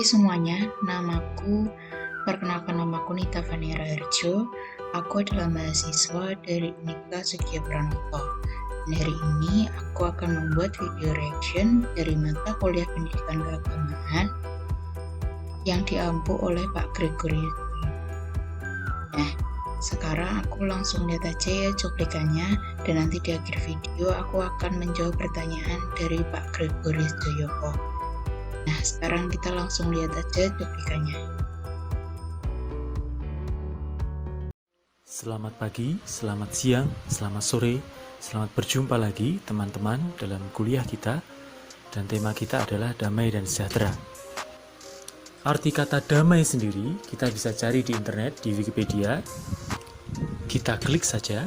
semuanya, perkenalkan namaku Nita Vanira Harjo. Aku adalah mahasiswa dari Unika Sugiyo Pranoto. Dan hari ini aku akan membuat video reaction dari mata kuliah pendidikan keagamaan yang diampu oleh Pak Gregorius. Nah, sekarang aku langsung lihat aja ya cuplikannya, dan nanti di akhir video aku akan menjawab pertanyaan dari Pak Gregorius Joyoko. Nah, sekarang kita langsung lihat aja cuplikannya. Selamat pagi, selamat siang, selamat sore, selamat berjumpa lagi teman-teman dalam kuliah kita. Dan tema kita adalah damai dan sejahtera. Arti kata damai sendiri kita bisa cari di internet, di Wikipedia. Kita klik saja.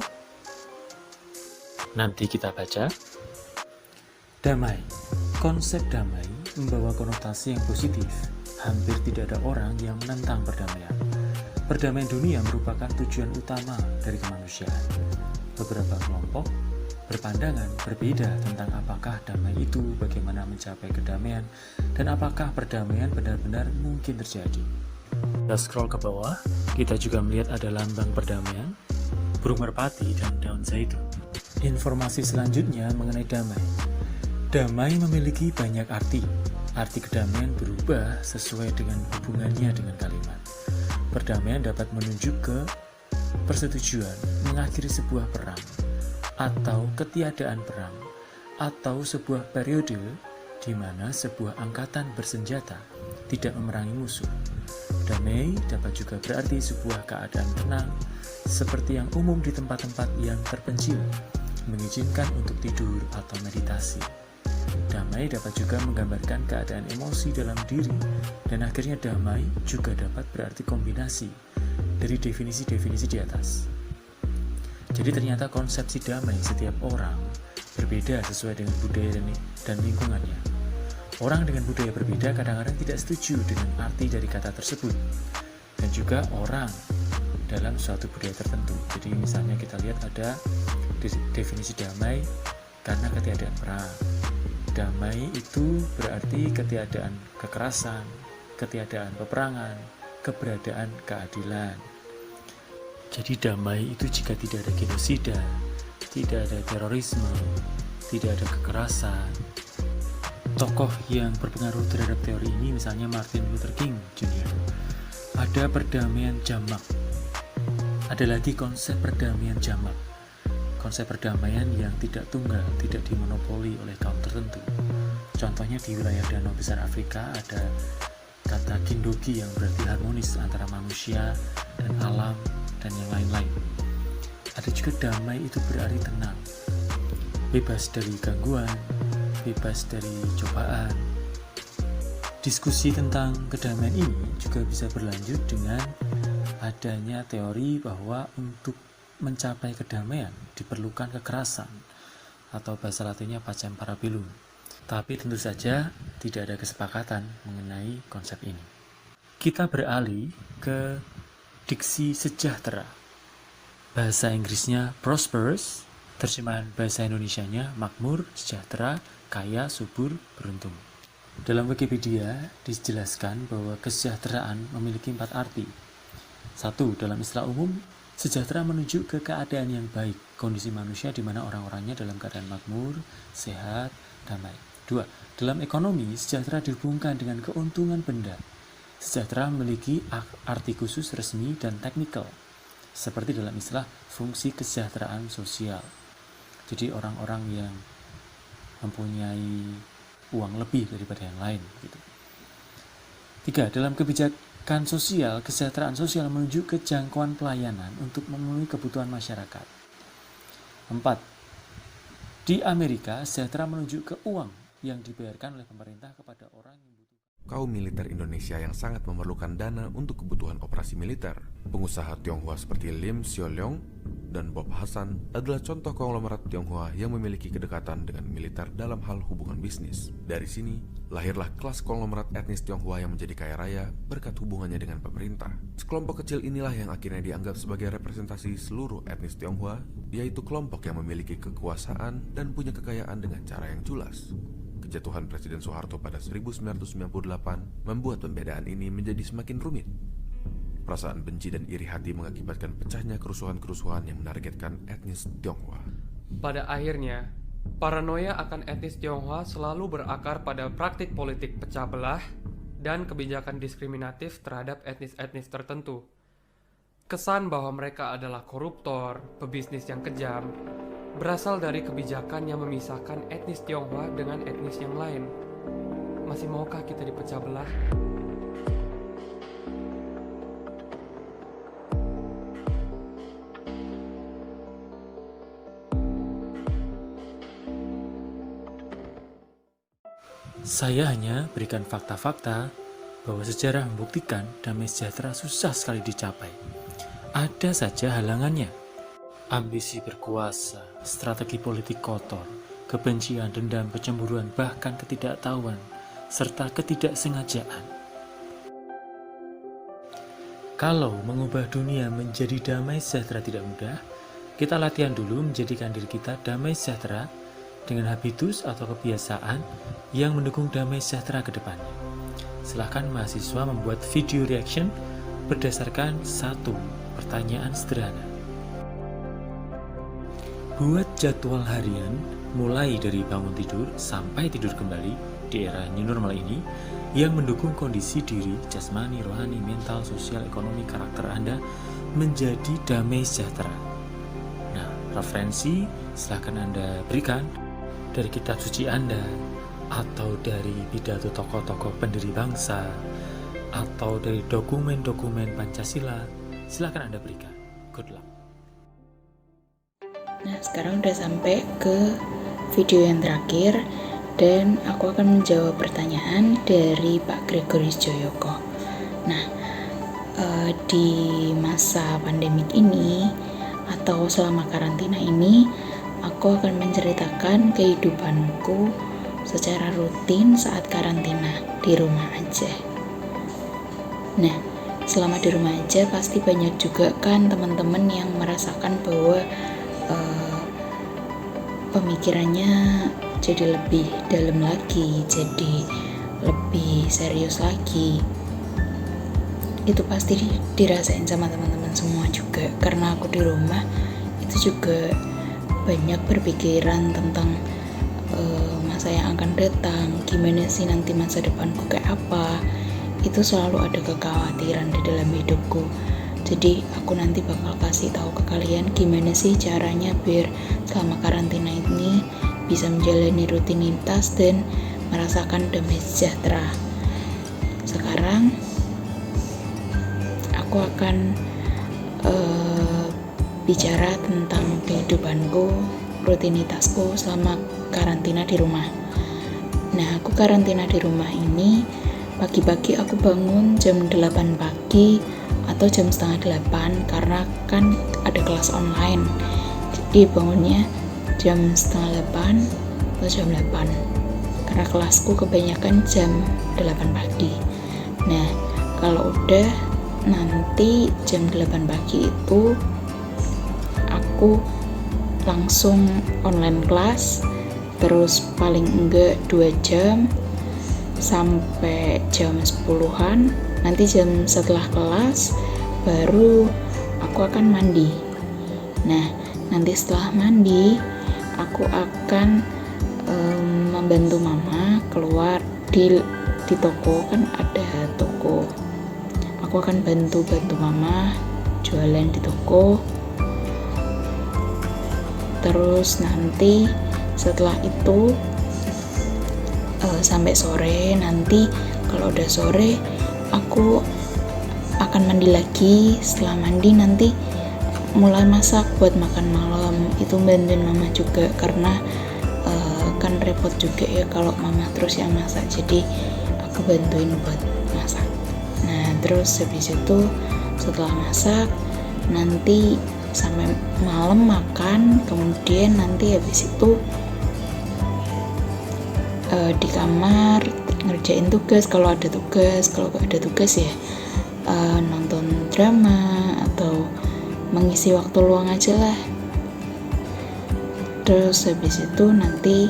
Nanti kita baca. Damai. Konsep damai membawa konotasi yang positif. Hampir tidak ada orang yang menentang perdamaian. Perdamaian dunia merupakan tujuan utama dari kemanusiaan. Beberapa kelompok berpandangan berbeda tentang apakah damai itu, bagaimana mencapai kedamaian, dan apakah perdamaian benar-benar mungkin terjadi. Kita scroll ke bawah, kita juga melihat ada lambang perdamaian, burung merpati, dan daun zaitun. Informasi selanjutnya mengenai damai. Damai memiliki banyak arti. Arti kedamaian berubah sesuai dengan hubungannya dengan kalimat. Perdamaian dapat menunjuk ke persetujuan mengakhiri sebuah perang, atau ketiadaan perang, atau sebuah periode di mana sebuah angkatan bersenjata tidak memerangi musuh. Damai dapat juga berarti sebuah keadaan tenang, seperti yang umum di tempat-tempat yang terpencil, mengizinkan untuk tidur atau meditasi. Damai dapat juga menggambarkan keadaan emosi dalam diri, dan akhirnya damai juga dapat berarti kombinasi dari definisi-definisi di atas. Jadi ternyata konsepsi damai setiap orang berbeda sesuai dengan budaya dan lingkungannya. Orang dengan budaya berbeda kadang-kadang tidak setuju dengan arti dari kata tersebut, dan juga orang dalam suatu budaya tertentu. Jadi misalnya kita lihat ada definisi damai karena ketiadaan perang. Damai itu berarti ketiadaan kekerasan, ketiadaan peperangan, keberadaan keadilan. Jadi damai itu jika tidak ada genosida, tidak ada terorisme, tidak ada kekerasan. Tokoh yang berpengaruh terhadap teori ini misalnya Martin Luther King Jr. Ada perdamaian jamak. Ada lagi konsep perdamaian jamak. Konsep perdamaian yang tidak tunggal, tidak dimonopoli oleh kaum tertentu. Contohnya di wilayah Danau Besar Afrika ada kata Kindoki yang berarti harmonis antara manusia dan alam dan yang lain-lain. Ada juga damai itu berarti tenang, bebas dari gangguan, bebas dari cobaan. Diskusi tentang kedamaian ini juga bisa berlanjut dengan adanya teori bahwa untuk mencapai kedamaian diperlukan kekerasan, atau bahasa latinnya pacem parabellum. Tapi tentu saja tidak ada kesepakatan mengenai konsep ini. Kita beralih ke diksi sejahtera. Bahasa Inggrisnya prosperous, terjemahan bahasa Indonesianya makmur, sejahtera, kaya, subur, beruntung. Dalam Wikipedia dijelaskan bahwa kesejahteraan memiliki 4 arti. 1. Dalam istilah umum, sejahtera menunjuk ke keadaan yang baik, kondisi manusia di mana orang-orangnya dalam keadaan makmur, sehat, damai. 2. Dalam ekonomi, sejahtera dihubungkan dengan keuntungan benda. Sejahtera memiliki arti khusus resmi dan teknikal, seperti dalam istilah fungsi kesejahteraan sosial. Jadi orang-orang yang mempunyai uang lebih daripada yang lain. 3. Dalam kebijakan sosial, kesejahteraan sosial menunjuk ke jangkauan pelayanan untuk memenuhi kebutuhan masyarakat. 4. Di Amerika, sejahtera menunjuk ke uang yang dibayarkan oleh pemerintah kepada orang yang membutuhkan. Kaum militer Indonesia yang sangat memerlukan dana untuk kebutuhan operasi militer. Pengusaha Tionghoa seperti Lim Siolong dan Bob Hasan adalah contoh konglomerat Tionghoa yang memiliki kedekatan dengan militer dalam hal hubungan bisnis. Dari sini, lahirlah kelas konglomerat etnis Tionghoa yang menjadi kaya raya berkat hubungannya dengan pemerintah. Sekelompok kecil inilah yang akhirnya dianggap sebagai representasi seluruh etnis Tionghoa, yaitu kelompok yang memiliki kekuasaan dan punya kekayaan dengan cara yang culas. kejatuhan Presiden Soeharto pada 1998 membuat pembedaan ini menjadi semakin rumit. Perasaan benci dan iri hati mengakibatkan pecahnya kerusuhan-kerusuhan yang menargetkan etnis Tionghoa. Pada akhirnya, paranoia akan etnis Tionghoa selalu berakar pada praktik politik pecah belah dan kebijakan diskriminatif terhadap etnis-etnis tertentu. Kesan bahwa mereka adalah koruptor, pebisnis yang kejam, berasal dari kebijakan yang memisahkan etnis Tionghoa dengan etnis yang lain. Masih maukah kita dipecah belah? Saya hanya berikan fakta-fakta bahwa sejarah membuktikan damai sejahtera susah sekali dicapai. Ada saja halangannya. Ambisi berkuasa, strategi politik kotor, kebencian, dendam, kecemburuan, bahkan ketidaktahuan, serta ketidaksengajaan. Kalau mengubah dunia menjadi damai sejahtera tidak mudah, kita latihan dulu menjadikan diri kita damai sejahtera dengan habitus atau kebiasaan yang mendukung damai sejahtera ke depannya. Silahkan mahasiswa membuat video reaction berdasarkan satu pertanyaan sederhana. Buat jadwal harian mulai dari bangun tidur sampai tidur kembali di era new normal ini yang mendukung kondisi diri, jasmani, rohani, mental, sosial, ekonomi, karakter Anda menjadi damai sejahtera. Nah, referensi silahkan Anda berikan dari kitab suci Anda, atau dari pidato tokoh-tokoh pendiri bangsa, atau dari dokumen-dokumen Pancasila, silakan Anda berikan. Good luck. Nah, sekarang udah sampai ke video yang terakhir dan aku akan menjawab pertanyaan dari Pak Gregorius Joyoko. Nah, di masa pandemik ini atau selama karantina ini, aku akan menceritakan kehidupanku secara rutin saat karantina di rumah aja. Nah, selama di rumah aja pasti banyak juga kan teman-teman yang merasakan bahwa pemikirannya jadi lebih dalam lagi, jadi lebih serius lagi. Itu pasti dirasain sama teman-teman semua juga, karena aku di rumah itu juga banyak berpikiran tentang masa yang akan datang, gimana sih nanti masa depanku kayak apa. Itu selalu ada kekhawatiran di dalam hidupku. Jadi aku nanti bakal kasih tahu ke kalian gimana sih caranya biar selama karantina ini bisa menjalani rutinitas dan merasakan damai sejahtera. Sekarang aku akan bicara tentang kehidupanku, rutinitasku selama karantina di rumah. Nah, aku karantina di rumah ini pagi-pagi aku bangun jam 8 pagi atau jam setengah 8 karena kan ada kelas online. Jadi bangunnya jam setengah 8 atau jam 8 karena kelasku kebanyakan jam 8 pagi. Nah, kalau udah nanti jam 8 pagi itu aku langsung online kelas, terus paling enggak 2 jam sampai jam 10-an. Nanti jam setelah kelas baru aku akan mandi. Nah, nanti setelah mandi aku akan membantu mama keluar di toko, kan ada toko. Aku akan bantu mama jualan di toko. Terus nanti setelah itu sampai sore, nanti kalau udah sore aku akan mandi lagi. Setelah mandi nanti mulai masak buat makan malam. Itu bantuin mama juga karena kan repot juga ya kalau mama terus yang masak, jadi aku bantuin buat masak. Nah, terus habis itu setelah masak nanti sampai malam makan, kemudian nanti habis itu di kamar ngerjain tugas kalau ada tugas. Kalau gak ada tugas ya nonton drama atau mengisi waktu luang aja lah. Terus habis itu nanti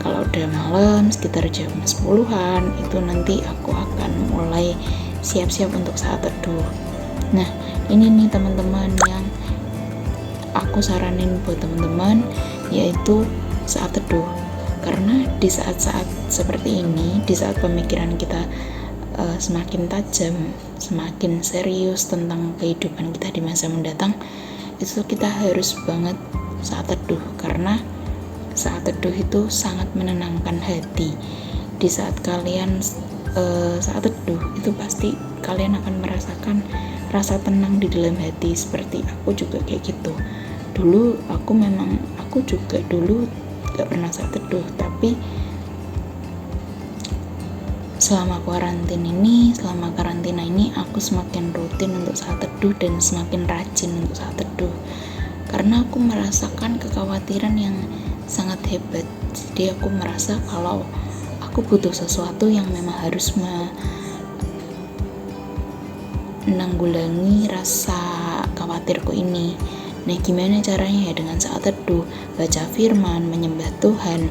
kalau udah malam sekitar jam 10-an itu nanti aku akan mulai siap-siap untuk saat teduh. Nah, ini nih teman-teman yang aku saranin buat teman-teman, yaitu saat teduh. Karena di saat-saat seperti ini, di saat pemikiran kita semakin tajam, semakin serius tentang kehidupan kita di masa mendatang, itu kita harus banget saat teduh, karena saat teduh itu sangat menenangkan hati. Di saat kalian saat teduh itu pasti kalian akan merasakan rasa tenang di dalam hati. Seperti aku juga kayak gitu. Dulu aku juga dulu gak pernah saat teduh, tapi selama karantina ini aku semakin rutin untuk saat teduh dan semakin rajin untuk saat teduh, karena aku merasakan kekhawatiran yang sangat hebat. Jadi aku merasa kalau aku butuh sesuatu yang memang harus menanggulangi rasa khawatirku ini. Nah, gimana caranya? Ya dengan saat teduh, baca firman, menyembah Tuhan.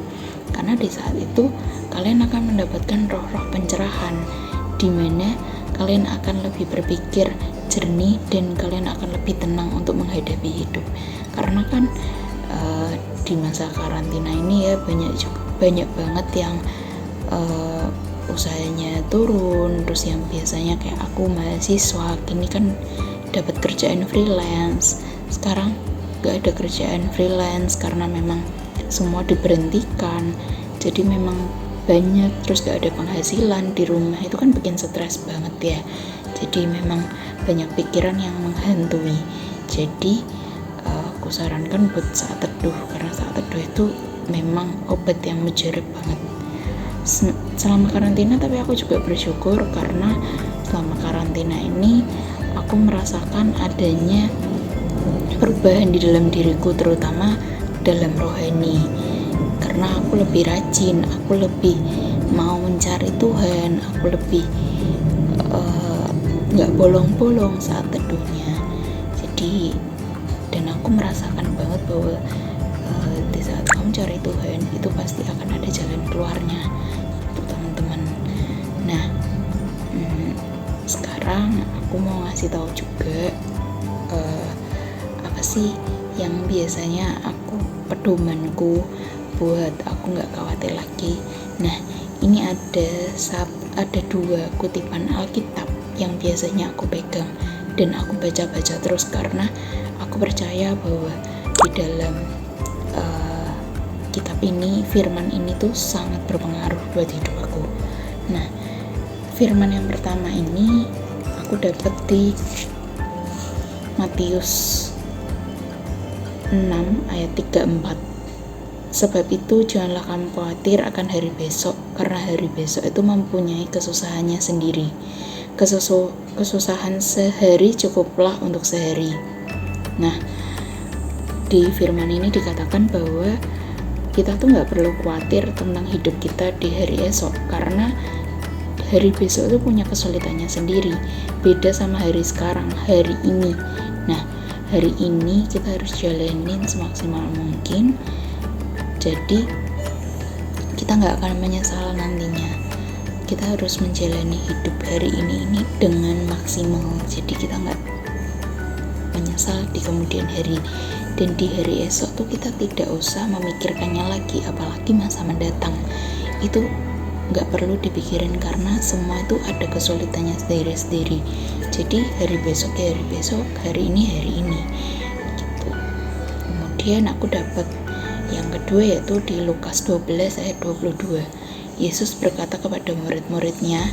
Karena di saat itu kalian akan mendapatkan roh-roh pencerahan, di mana kalian akan lebih berpikir jernih dan kalian akan lebih tenang untuk menghadapi hidup. Karena kan di masa karantina ini ya banyak banget yang usahanya turun, terus yang biasanya kayak aku mahasiswa kini kan dapat kerjaan freelance. Sekarang gak ada kerjaan freelance karena memang semua diberhentikan, jadi memang banyak, terus gak ada penghasilan di rumah, itu kan bikin stres banget ya. Jadi memang banyak pikiran yang menghantui. Jadi aku sarankan buat saat teduh, karena saat teduh itu memang obat yang mujarab banget selama karantina. Tapi aku juga bersyukur karena selama karantina ini aku merasakan adanya perubahan di dalam diriku, terutama dalam rohani. Karena aku lebih rajin, aku lebih mau mencari Tuhan, aku lebih gak bolong-bolong saat teduhnya. Jadi dan aku merasakan banget bahwa di saat kamu cari Tuhan itu pasti akan ada jalan keluarnya untuk teman-teman. Nah, sekarang aku mau ngasih tahu juga apa sih yang biasanya pedomanku buat aku nggak khawatir lagi. Nah, ini ada 2 kutipan Alkitab yang biasanya aku pegang dan aku baca-baca terus, karena aku percaya bahwa di dalam kitab ini, firman ini tuh sangat berpengaruh buat hidup aku. Nah, firman yang pertama ini aku dapat di Matius 6 ayat 34. Sebab itu janganlah kamu khawatir akan hari besok, karena hari besok itu mempunyai kesusahannya sendiri. Kesusahan sehari cukuplah untuk sehari. Nah, di firman ini dikatakan bahwa kita tuh gak perlu khawatir tentang hidup kita di hari esok, karena hari besok itu punya kesulitannya sendiri, beda sama hari sekarang, hari ini. Nah, hari ini kita harus jalanin semaksimal mungkin, jadi kita gak akan menyesal nantinya. Kita harus menjalani hidup hari ini dengan maksimal, jadi kita gak menyesal di kemudian hari. Dan di hari esok tuh kita tidak usah memikirkannya lagi, apalagi masa mendatang. Itu gak perlu dipikirin karena semua itu ada kesulitannya sendiri-sendiri. Jadi hari besok ya hari besok, hari ini gitu. Kemudian aku dapat yang kedua yaitu di Lukas 12 ayat 22. Yesus berkata kepada murid-muridnya,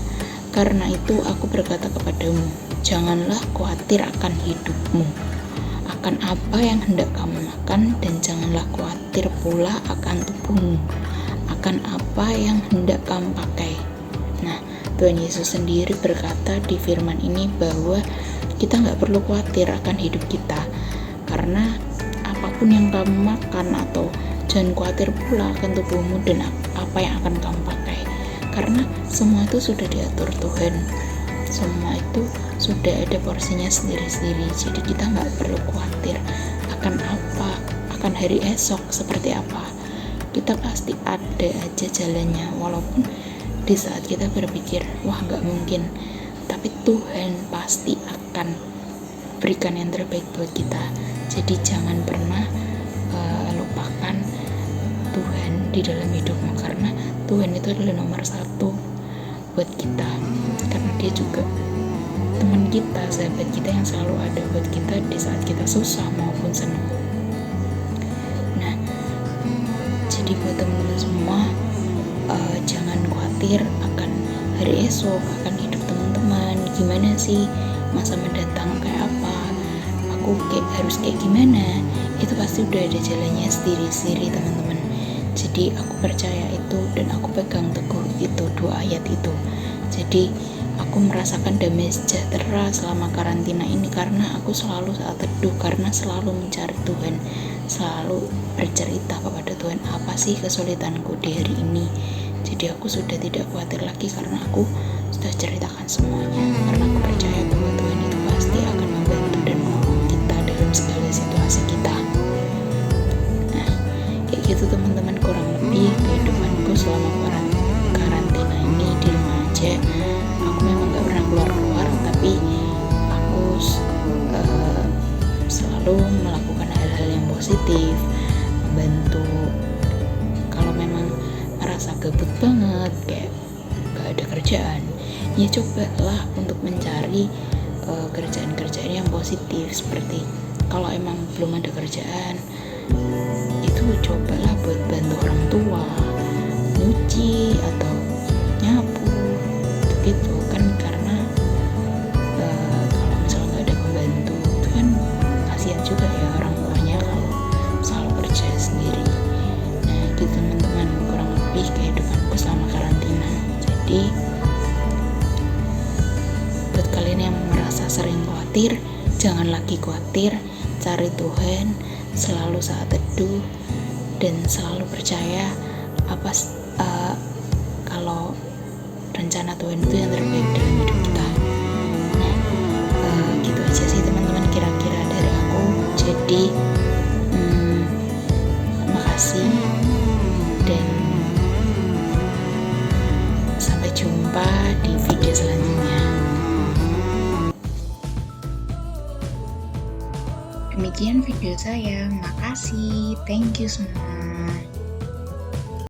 "Karena itu aku berkata kepadamu, janganlah khawatir akan hidupmu, akan apa yang hendak kamu makan, dan janganlah khawatir pula akan tubuhmu, akan apa yang hendak kamu pakai." Nah, Tuhan Yesus sendiri berkata di firman ini bahwa kita gak perlu khawatir akan hidup kita, karena apapun yang kamu makan, atau jangan khawatir pula akan tubuhmu dan apa yang akan kamu pakai, karena semua itu sudah diatur Tuhan. Semua itu sudah ada porsinya sendiri-sendiri. Jadi kita nggak perlu khawatir akan apa, akan hari esok seperti apa. kita pasti ada aja jalannya, walaupun di saat kita berpikir wah nggak mungkin, tapi Tuhan pasti akan berikan yang terbaik buat kita. Jadi jangan pernah lupakan Tuhan di dalam hidupmu, karena Tuhan itu adalah nomor satu buat kita, karena dia juga teman kita, sahabat kita yang selalu ada buat kita di saat kita susah maupun senang. Nah, jadi buat teman-teman semua, jangan khawatir akan hari esok, akan hidup teman-teman, gimana sih masa mendatang kayak apa, aku harus kayak gimana, itu pasti udah ada jalannya sendiri-sendiri teman-teman. Jadi aku percaya itu dan aku pegang teguh itu, 2 ayat itu. Jadi aku merasakan damai sejahtera selama karantina ini karena aku selalu saat teduh, karena selalu mencari Tuhan, selalu bercerita kepada Tuhan apa sih kesulitanku di hari ini. Jadi aku sudah tidak khawatir lagi karena aku sudah ceritakan semuanya, karena aku percaya bahwa Tuhan itu pasti akan membantu dan menolong kita dalam segala situasi kita. Nah, kayak gitu teman-teman, kurang lebih kehidupanku selama karantina ini di rumah aja. Aku memang gak pernah keluar-keluar, tapi aku selalu melakukan hal-hal yang positif, membantu. Kalau memang merasa gabut banget, kayak gak ada kerjaan, ya cobalah untuk mencari kerjaan-kerjaan yang positif. Seperti kalau emang belum ada kerjaan, itu cobalah buat bantu orang tua, nyuci atau nyapu gitu kan, karena kalau misalnya nggak ada pembantu itu kan kasihan juga ya orang tuanya kalau selalu kerja sendiri. Nah gitu teman-teman, kurang lebih kehidupanku selama karantina. Jadi buat kalian yang merasa sering khawatir, jangan lagi khawatir, cari Tuhan, selalu saat teduh, dan selalu percaya kalau rencana Tuhan itu yang terbaik dalam hidup kita. Nah, gitu aja sih teman-teman kira-kira dari aku. Jadi makasih dan sampai jumpa di video selanjutnya. Demikian video saya, makasih, thank you semua.